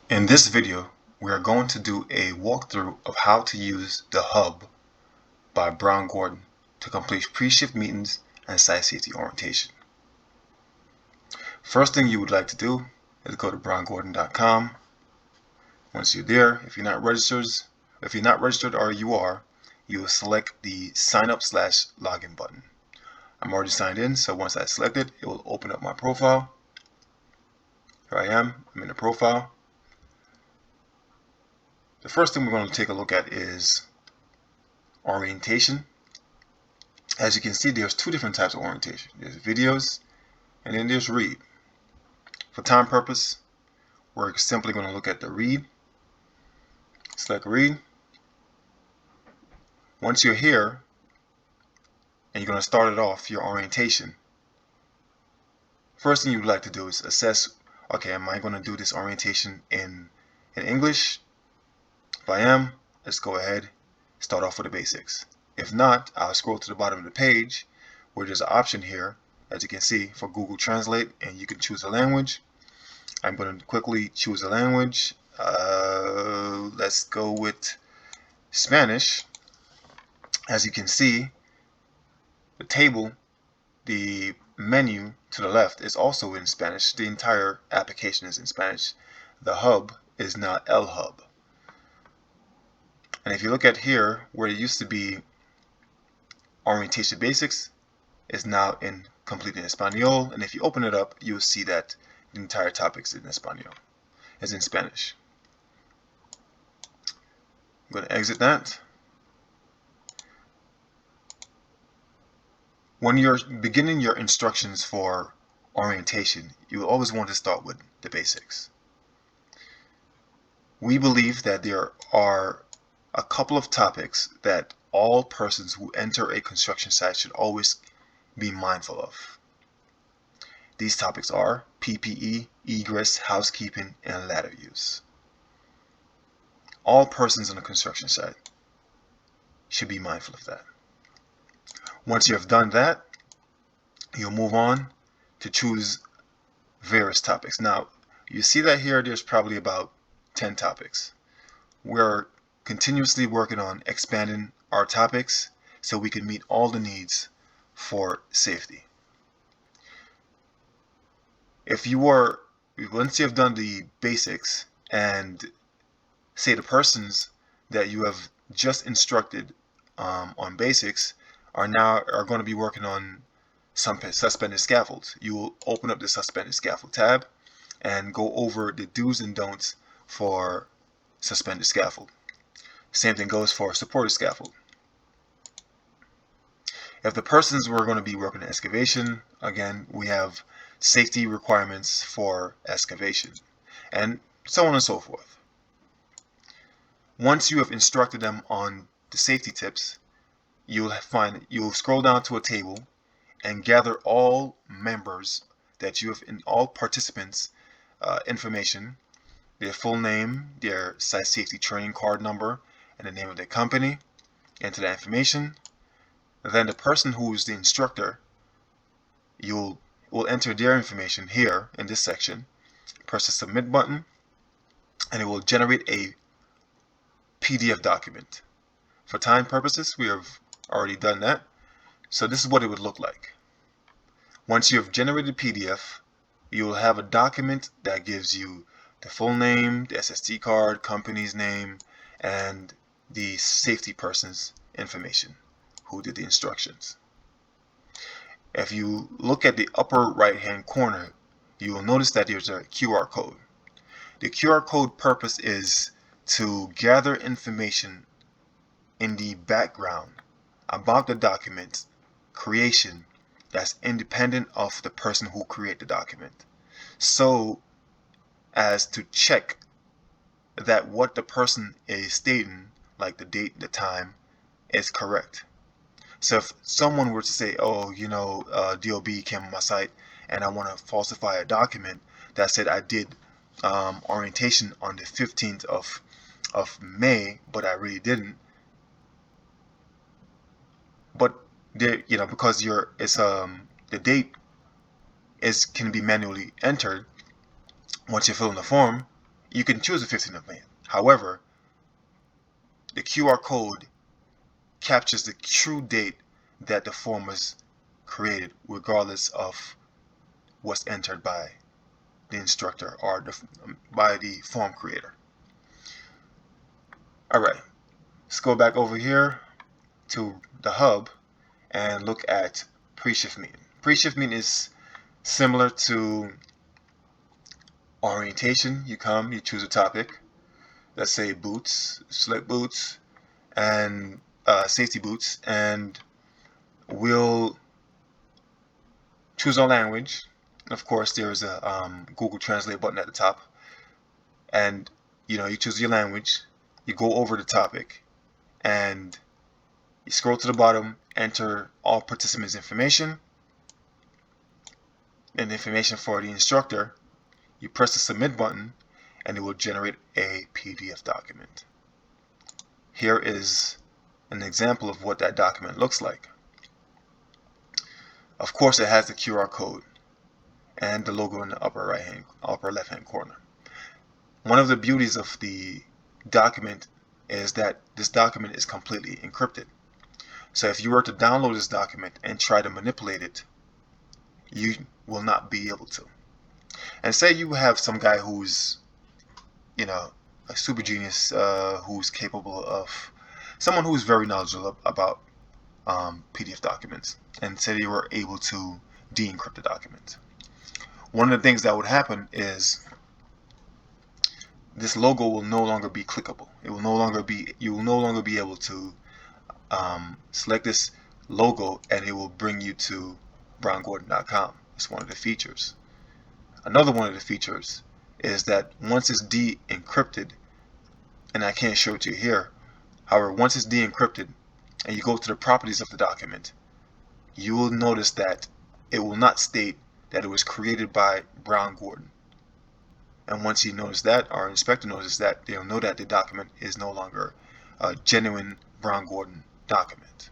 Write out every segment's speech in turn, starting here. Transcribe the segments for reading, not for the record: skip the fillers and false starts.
In this video, we are going to do a walkthrough of how to use the Hub by Brown Gordon to complete pre-shift meetings and site safety orientation. First thing you would like to do is go to browngordon.com. Once you're there, if you're not registered or you are, you will select the sign up/login button. I'm already signed in, so once I select it, it will open up my profile. Here I am, I'm in the profile. The first thing we're going to take a look at is orientation. As you can see, there's two different types of orientation. There's videos and then there's read. For time purpose, we're simply going to look at the read. Select read. Once you're here and you're going to start it off, your orientation, first thing you would like to do is assess, okay, am I going to do this orientation in English? If I am, let's go ahead, start off with the basics. If not, I'll scroll to the bottom of the page where there's an option here, as you can see, for Google Translate, and you can choose a language. I'm going to quickly choose a language. Let's go with Spanish. As you can see, the table, the menu to the left is also in Spanish. The entire application is in Spanish. The hub is now El Hub. And if you look at here, where it used to be orientation basics, is now complete in Espanol. And if you open it up, you'll see that the entire topic is in Espanol, is in Spanish. I'm going to exit that. When you're beginning your instructions for orientation, you will always want to start with the basics. We believe that there are a couple of topics that all persons who enter a construction site should always be mindful of. These topics are PPE, egress, housekeeping, and ladder use. All persons on a construction site should be mindful of that. Once you have done that, you'll move on to choose various topics. Now, you see that here there's probably about 10 topics. We're continuously working on expanding our topics so we can meet all the needs for safety. Once you have done the basics, and say the persons that you have just instructed on basics are going to be working on some suspended scaffolds, you will open up the suspended scaffold tab and go over the do's and don'ts for suspended scaffold. Same thing goes for supported scaffold. If the persons were going to be working in excavation, again, we have safety requirements for excavation, and so on and so forth. Once you have instructed them on the safety tips, you'll scroll down to a table and gather all members that you have all participants information, their full name, their site safety training card number, and the name of their company. Enter that information. Then the person who is the instructor, will enter their information here in this section. Press the submit button, and it will generate a PDF document. For time purposes, we have already done that. So this is what it would look like. Once you have generated PDF, you will have a document that gives you the full name, the SSD card, company's name, and the safety person's information who did the instructions. If you look at the upper right hand corner, you will notice that there's a QR code. The QR code purpose is to gather information in the background about the document creation that's independent of the person who created the document, so as to check that what the person is stating, like the date, the time, is correct. So if someone were to say, oh, DOB came on my site and I want to falsify a document that said I did orientation on the 15th of May, but I really didn't. But because the date can be manually entered once you fill in the form, You can choose a 15th man. However, the QR code captures the true date that the form was created, regardless of what's entered by the instructor or by the form creator. Alright, let's go back over here to the hub and look at pre-shift meeting. Pre-shift meeting is similar to orientation. You come, you choose a topic, let's say boots, slip boots, and safety boots, and we'll choose our language. Of course, there's a Google Translate button at the top, and you choose your language. You go over the topic, and you scroll to the bottom, enter all participants' information and information for the instructor. You press the submit button, and it will generate a PDF document. Here is an example of what that document looks like. Of course, it has the QR code and the logo in the upper left hand corner. One of the beauties of the document is that this document is completely encrypted. So if you were to download this document and try to manipulate it, you will not be able to. And say you have some guy who's a super genius, who's capable of, someone who's very knowledgeable about PDF documents, and say you were able to de-encrypt the document. One of the things that would happen is this logo will no longer be clickable. You will no longer be able to select this logo and it will bring you to browngordon.com. It's one of the features. Another one of the features is that once it's de-encrypted, and I can't show it to you here, however, once it's de-encrypted and you go to the properties of the document, you will notice that it will not state that it was created by Brown Gordon. And once you notice that, our inspector notices that, they'll know that the document is no longer a genuine Brown Gordon document.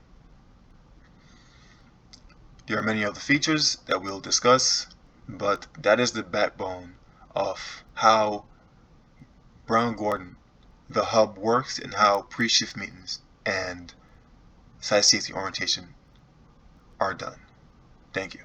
There are many other features that we'll discuss, but that is the backbone of how Brown Gordon, the hub, works, and how pre-shift meetings and site safety orientation are done. Thank you.